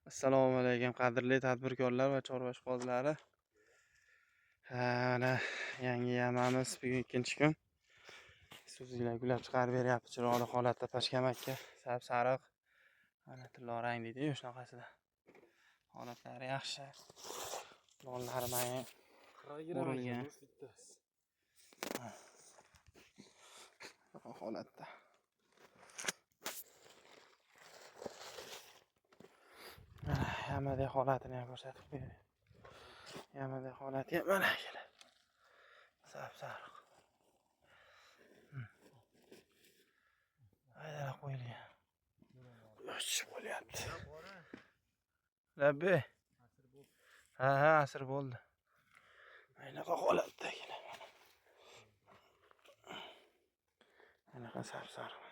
Assalomu alaykum qadrli tadbirkorlar va chorva ishqibozlari. Mana yangi yamamiz bugun ikkinchi kun. Suzgilar gulab chiqarib beryapti chiroyli holatda pashkamakka, sariq. Mana tillarang deydi-yu shunaqasida. Holatlari yaxshi. Nonlari mana urilgan. Holatda. Yamadek holatini ham ko'rsatib bering. Yamadek holati ham mana keladi. Sariq. Ayda qo'yilgan. Quyosh bo'lyapti. Labbi. Ha, asr bo'ldi. Aynaqa holatda keladi. Aynaqa sariq.